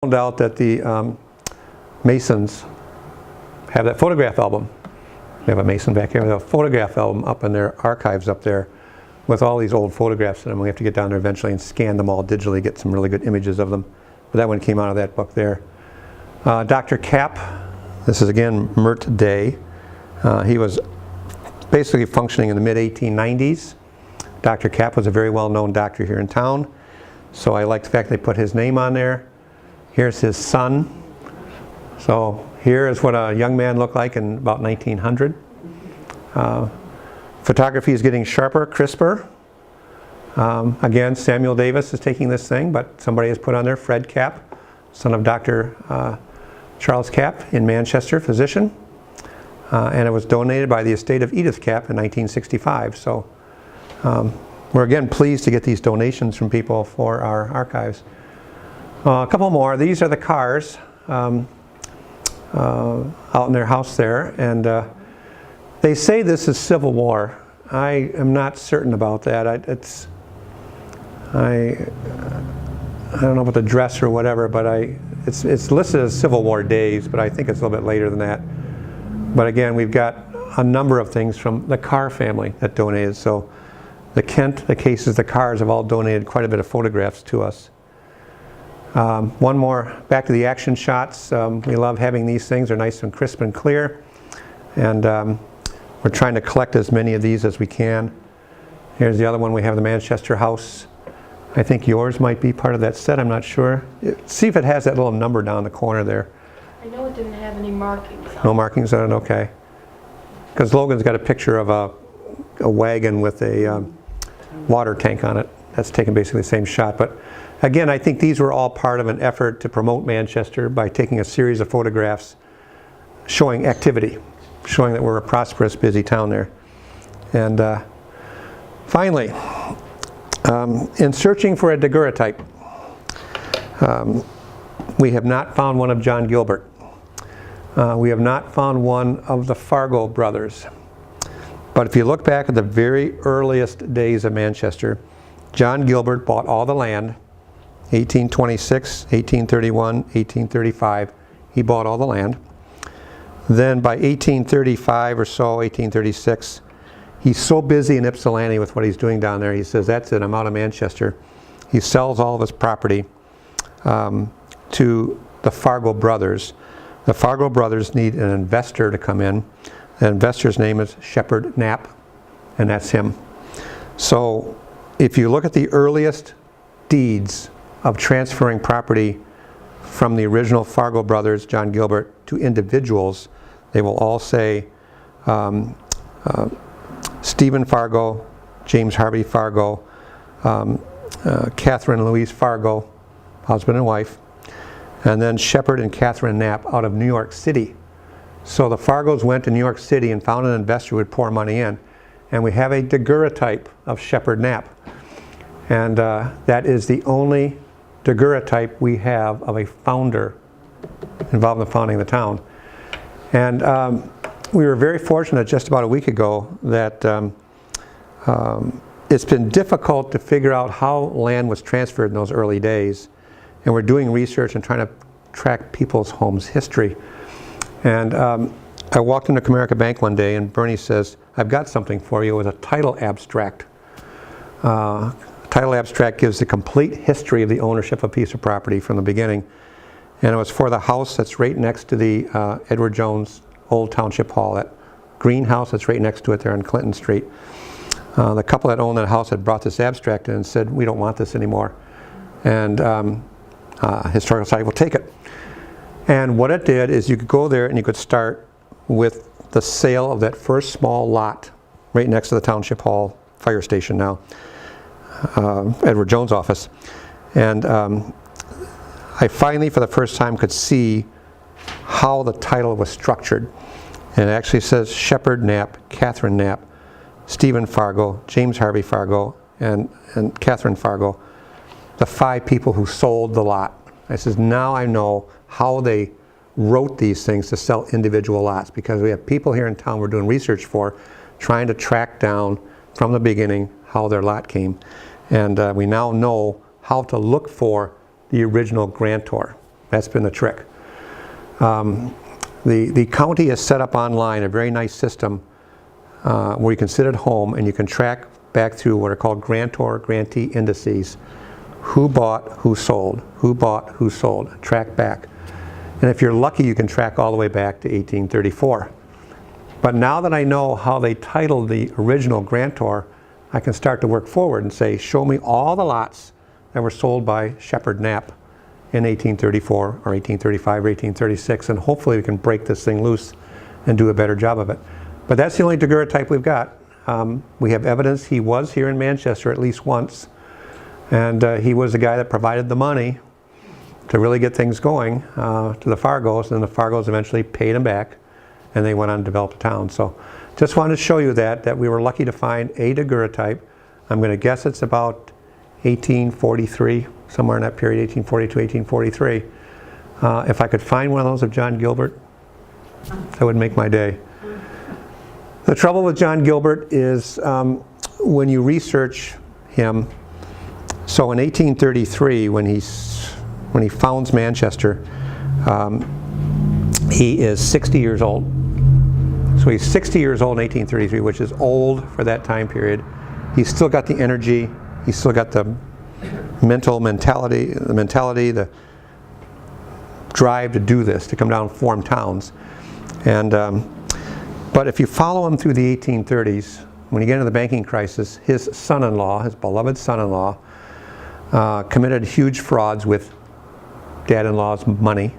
Found out that the Masons have that photograph album. We have a Mason back here with a photograph album up in their archives up there with all these old photographs in them. We have to get down there eventually and scan them all digitally, get some really good images of them. But that one came out of that book there. Dr. Kapp, this is again Mert Day. He was basically functioning in the mid-1890s. Dr. Kapp was a very well-known doctor here in town, so I like the fact they put his name on there. Here's his son. So here is what a young man looked like in about 1900. Photography is getting sharper, crisper. Again, Samuel Davis is taking this thing, but somebody has put on there Fred Kapp, son of Dr. Charles Kapp in Manchester, physician. And it was donated by the estate of Edith Kapp in 1965. So we're again pleased to get these donations from people for our archives. A couple more. These are the cars out in their house there, and they say this is Civil War. I am not certain about that. I don't know about the dress or whatever, but it's listed as Civil War days, but I think it's a little bit later than that. But again, we've got a number of things from the Carr family that donated. So the Kent, the Cases, the Carrs have all donated quite a bit of photographs to us. One more, back to the action shots. We love having these things. They're nice and crisp and clear. And we're trying to collect as many of these as we can. Here's the other one. We have the Manchester house. I think yours might be part of that set. I'm not sure. See if it has that little number down the corner there. I know it didn't have any markings on it. No markings on it? Okay. Because Logan's got a picture of a wagon with a water tank on it. That's taken basically the same shot. But again, I think these were all part of an effort to promote Manchester by taking a series of photographs showing activity, showing that we're a prosperous, busy town there. And finally, in searching for a daguerreotype, we have not found one of John Gilbert. We have not found one of the Fargo brothers. But if you look back at the very earliest days of Manchester, John Gilbert bought all the land. 1826, 1831, 1835, he bought all the land. Then by 1835 or so, 1836, he's so busy in Ypsilanti with what he's doing down there, he says, that's it, I'm out of Manchester. He sells all of his property to the Fargo brothers. The Fargo brothers need an investor to come in. The investor's name is Shepard Knapp, and that's him. So if you look at the earliest deeds of transferring property from the original Fargo brothers, John Gilbert, to individuals, they will all say Stephen Fargo, James Harvey Fargo, Catherine Louise Fargo, husband and wife, and then Shepard and Catherine Knapp out of New York City. So the Fargos went to New York City and found an investor who would pour money in, and we have a daguerreotype of Shepard Knapp. And that is the only daguerreotype we have of a founder involved in the founding of the town. And we were very fortunate just about a week ago that it's been difficult to figure out how land was transferred in those early days. And we're doing research and trying to track people's homes' history. And I walked into Comerica Bank one day and Bernie says, I've got something for you. It was a title abstract. Title abstract gives the complete history of the ownership of a piece of property from the beginning. And it was for the house that's right next to the Edward Jones Old Township Hall, that greenhouse that's right next to it there on Clinton Street. The couple that owned that house had brought this abstract in and said, we don't want this anymore. And Historical Society will take it. And what it did is you could go there and you could start with the sale of that first small lot right next to the Township Hall fire station now. Edward Jones' office. And I finally, for the first time, could see how the title was structured. And it actually says Shepard Knapp, Catherine Knapp, Stephen Fargo, James Harvey Fargo, and Catherine Fargo, the 5 people who sold the lot. I says, now I know how they wrote these things to sell individual lots, because we have people here in town we're doing research for, trying to track down from the beginning how their lot came. And we now know how to look for the original grantor. That's been the trick. The county has set up online a very nice system where you can sit at home and you can track back through what are called grantor-grantee indices. Who bought, who sold, who bought, who sold, track back. And if you're lucky, you can track all the way back to 1834. But now that I know how they titled the original grantor, I can start to work forward and say, show me all the lots that were sold by Shepard Knapp in 1834 or 1835 or 1836, and hopefully we can break this thing loose and do a better job of it. But that's the only daguerreotype we've got. We have evidence he was here in Manchester at least once, and he was the guy that provided the money to really get things going to the Fargos, and the Fargos eventually paid him back, and they went on to develop the town. So just wanted to show you that we were lucky to find a daguerreotype. I'm going to guess it's about 1843, somewhere in that period, 1842, 1843. If I could find one of those of John Gilbert, that would make my day. The trouble with John Gilbert is when you research him, so in 1833, when he founds Manchester, he is 60 years old. So he's 60 years old in 1833, which is old for that time period. He's still got the energy, he's still got the mentality, the drive to do this, to come down and form towns. And but if you follow him through the 1830s, when you get into the banking crisis, his son-in-law, his beloved son-in-law, committed huge frauds with dad-in-law's money.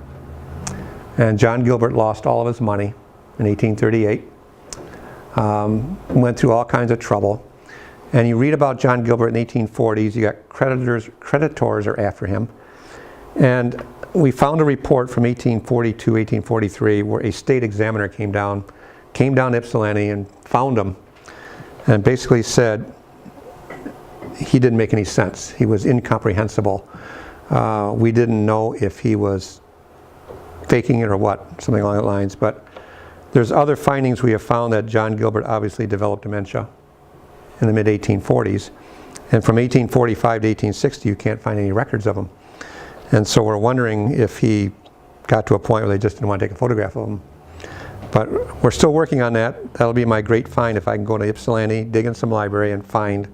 And John Gilbert lost all of his money in 1838. Went through all kinds of trouble. And you read about John Gilbert in the 1840s, you got creditors are after him. And we found a report from 1842, 1843, where a state examiner came down to Ypsilanti and found him, and basically said he didn't make any sense. He was incomprehensible. We didn't know if he was faking it or what, something along the lines. But there's other findings we have found that John Gilbert obviously developed dementia in the mid-1840s. And from 1845 to 1860, you can't find any records of him. And so we're wondering if he got to a point where they just didn't want to take a photograph of him. But we're still working on that. That'll be my great find if I can go to Ypsilanti, dig in some library, and find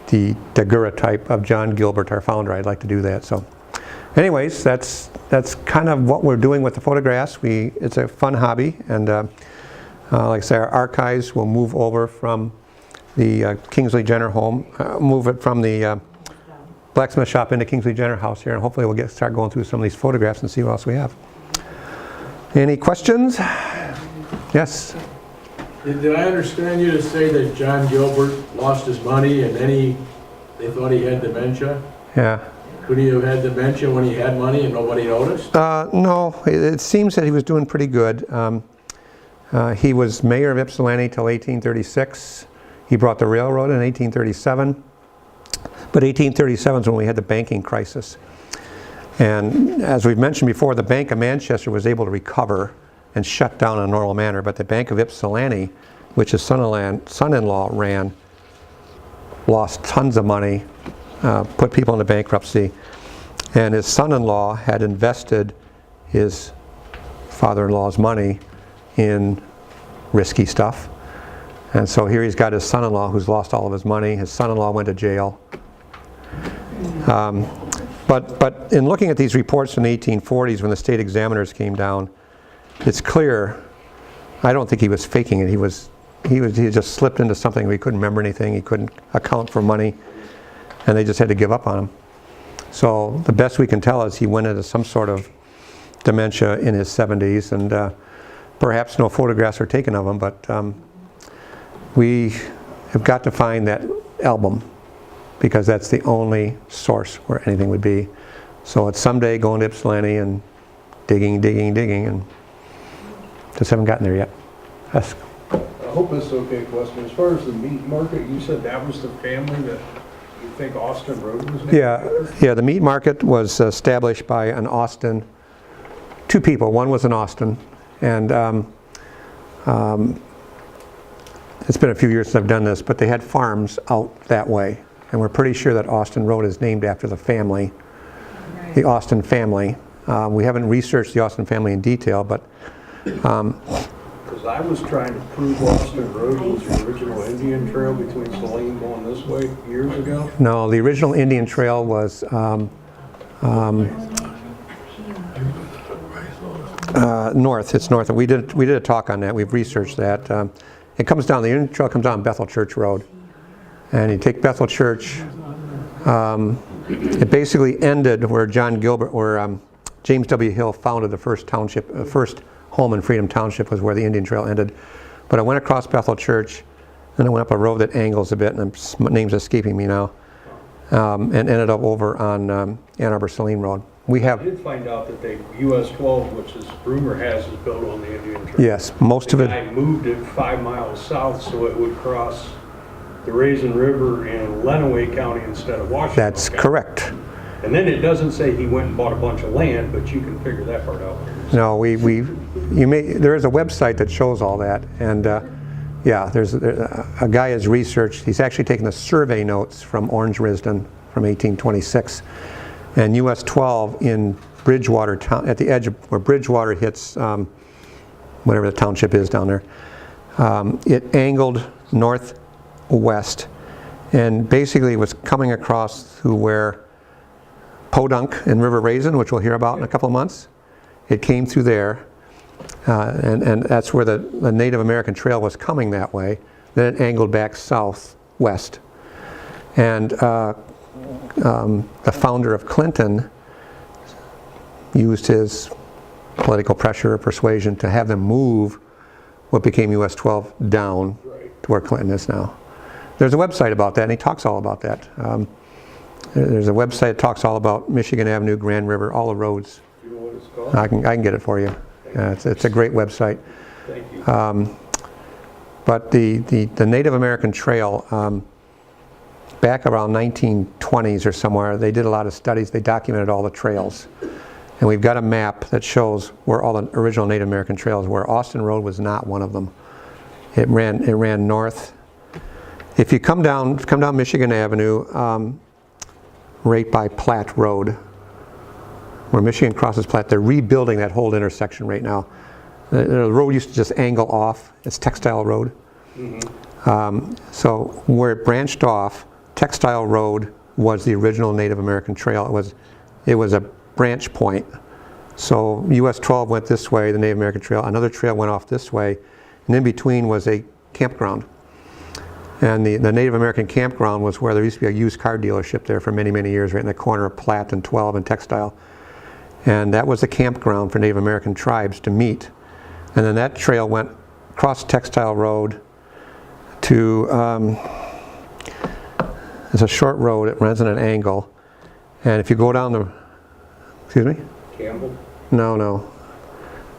the daguerreotype of John Gilbert, our founder. I'd like to do that. So anyways, that's kind of what we're doing with the photographs. It's a fun hobby, and like I say, our archives will move over from the Kingsley Jenner home, move it from the blacksmith shop into Kingsley Jenner house here, and hopefully we'll start going through some of these photographs and see what else we have. Any questions? Yes? Did I understand you to say that John Gilbert lost his money and then they thought he had dementia? Yeah. Could he have had dementia when he had money and nobody noticed? No, it seems that he was doing pretty good. He was mayor of Ypsilanti till 1836. He brought the railroad in 1837. But 1837 is when we had the banking crisis. And as we've mentioned before, the Bank of Manchester was able to recover and shut down in a normal manner, but the Bank of Ypsilanti, which his son-in-law ran, lost tons of money, put people into bankruptcy, and his son-in-law had invested his father-in-law's money in risky stuff. And so here he's got his son-in-law who's lost all of his money. His son-in-law went to jail. But in looking at these reports from the 1840s when the state examiners came down, it's clear, I don't think he was faking it. He just slipped into something. He couldn't remember anything. He couldn't account for money, and they just had to give up on him. So the best we can tell is he went into some sort of dementia in his 70s, and perhaps no photographs are taken of him, but we have got to find that album, because that's the only source where anything would be. So it's someday going to Ypsilanti and digging, and just haven't gotten there yet. Ask. I hope this is okay question. As far as the meat market, you said that was the family that you think Austin Road was named after? Yeah, the meat market was established by an Austin, two people. One was an Austin, and it's been a few years since I've done this, but they had farms out that way. And we're pretty sure that Austin Road is named after the family the Austin family. We haven't researched the Austin family in detail, but Because I was trying to prove Austin Road was the original Indian trail between Saline going this way years ago. no, the original Indian Trail was north. It's north. We did a talk on that. We've researched that. It comes down. The Indian Trail comes down Bethel Church Road, and you take Bethel Church. It basically ended where James W. Hill founded the first township. First home in Freedom Township was where the Indian Trail ended. But I went across Bethel Church, and I went up a road that angles a bit, and my name's escaping me now, and ended up over on Ann Arbor Saline Road. We I have, did find out that they, US 12, which is rumor has, is built on the Indian Trail. yes, most of The it. guy moved it 5 miles south so it would cross the Raisin River in Lenawee County instead of Washington That's County. correct. And then it doesn't say he went and bought a bunch of land, but you can figure that part out. No, there is a website that shows all that, and yeah, there's a guy has researched. He's actually taken the survey notes from Orange Risden from 1826, and US 12 in Bridgewater town, at the edge of where Bridgewater hits whatever the township is down there. It angled northwest, and basically was coming across through where Podunk and River Raisin, which we'll hear about in a couple of months. It came through there, and that's where the Native American Trail was coming that way. Then it angled back southwest. And the founder of Clinton used his political pressure or persuasion to have them move what became US 12 down to where Clinton is now. There's a website about that, and he talks all about that. There's a website that talks all about Michigan Avenue, Grand River, all the roads. You know what it's called? I can get it for you. It's a great website. Thank you. But the Native American Trail, back around 1920s or somewhere, they did a lot of studies. They documented all the trails. And we've got a map that shows where all the original Native American trails were. Austin Road was not one of them. It ran north. If you come down Michigan Avenue, right by Platte Road, where Michigan crosses Platte, they're rebuilding that whole intersection right now. The road used to just angle off. It's Textile Road. So where it branched off, Textile Road was the original Native American Trail. It was a branch point. So US 12 went this way, the Native American Trail. Another trail went off this way, and in between was a campground. And the Native American campground was where there used to be a used car dealership there for many, many years, right in the corner of Platte and 12 and Textile. And that was the campground for Native American tribes to meet. And then that trail went across Textile Road to, it's a short road, it runs at an angle. And if you go down the, excuse me? Campbell? No.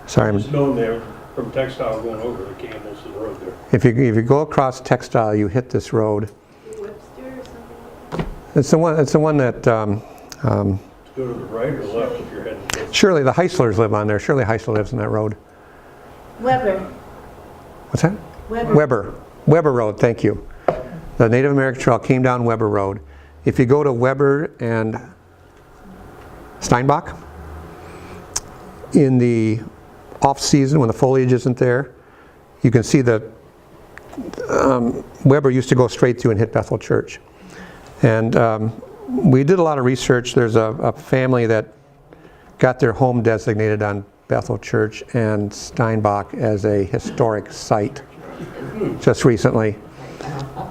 Sorry. Just known there from Textile going over to Campbell's the road there. If you go across Textile, you hit this road. Webster or something? It's the one that, Go to the right or left if you're heading to Shirley, the Heislers live on there. Shirley Heisler lives on that road. Weber. What's that? Weber. Weber Road, thank you. The Native American Trail came down Weber Road. If you go to Weber and Steinbach, in the off-season when the foliage isn't there, you can see that Weber used to go straight through and hit Bethel Church. And we did a lot of research. There's a family that got their home designated on Bethel Church and Steinbach as a historic site just recently.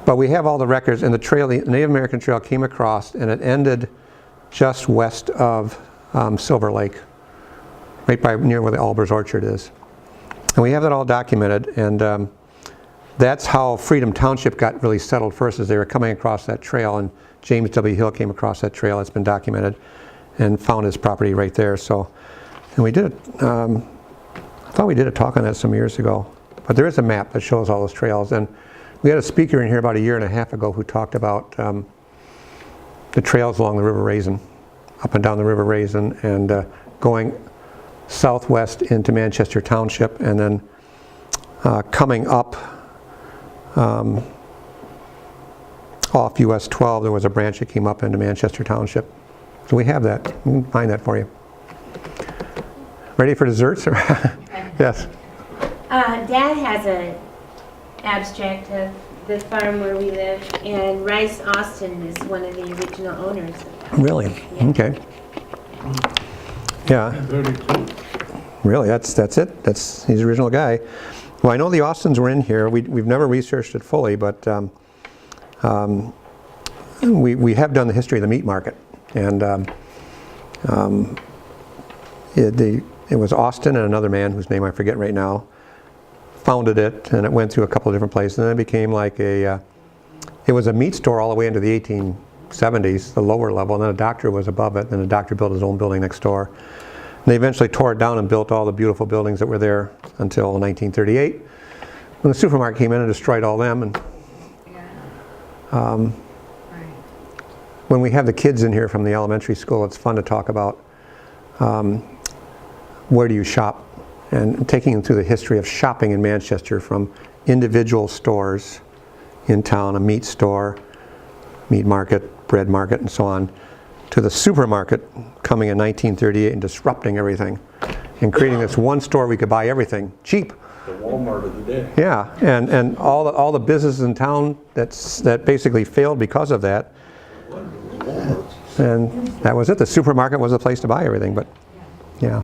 But we have all the records, and the trail, the Native American Trail came across, and it ended just west of Silver Lake, right by near where the Albers Orchard is. And we have that all documented, and that's how Freedom Township got really settled first, as they were coming across that trail, and James W. Hill came across that trail. It's been documented, and found his property right there. So, and we did it. I thought we did a talk on that some years ago, but there is a map that shows all those trails. And we had a speaker in here about 1.5 years ago who talked about the trails along the River Raisin, up and down the River Raisin, and going southwest into Manchester Township, and then coming up off US 12, there was a branch that came up into Manchester Township. So we have that. We can find that for you. Ready for desserts? Yes. Dad has an abstract of the farm where we live, and Rice Austin is one of the original owners. Really? Yeah. Okay. Yeah. 32. Really, that's it. He's the original guy. Well, I know the Austins were in here. We've never researched it fully, but we have done the history of the meat market, and it was Austin and another man whose name I forget right now founded it, and it went through a couple of different places, and then it became like it was a meat store all the way into the 1870s, the lower level, and then a doctor was above it, and the doctor built his own building next door. And they eventually tore it down and built all the beautiful buildings that were there until 1938, when the supermarket came in and destroyed all them. And when we have the kids in here from the elementary school, it's fun to talk about where do you shop, and taking them through the history of shopping in Manchester, from individual stores in town, a meat store, meat market, bread market, and so on, to the supermarket coming in 1938 and disrupting everything and creating this one store we could buy everything cheap. The Walmart of the day. Yeah, and all the businesses in town that basically failed because of that. And that was it. The supermarket was the place to buy everything. But